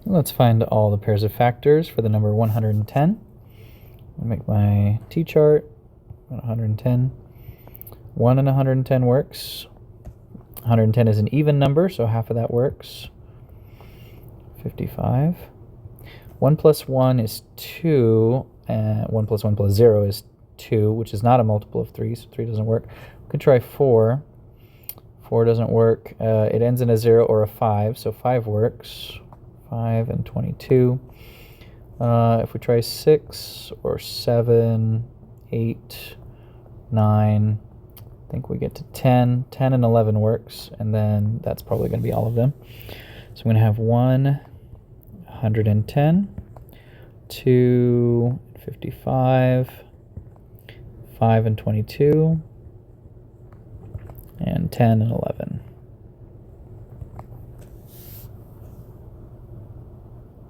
Let's find all the pairs of factors for the number 110. I'll make my t-chart. 110. 1 and 110 works. 110 is an even number, so half of that works. 55. 1 plus 1 is 2, and 1 plus 1 plus 0 is 2, which is not a multiple of 3, so 3 doesn't work. We could try 4. 4 doesn't work. It ends in a 0 or a 5, so 5 works. 5 and 22. If we try 6 or 7, 8, 9, I think we get to 10. 10 and 11 works, and then that's probably going to be all of them. So I'm going to have 110, 2, 55, 5 and 22, and 10 and 11.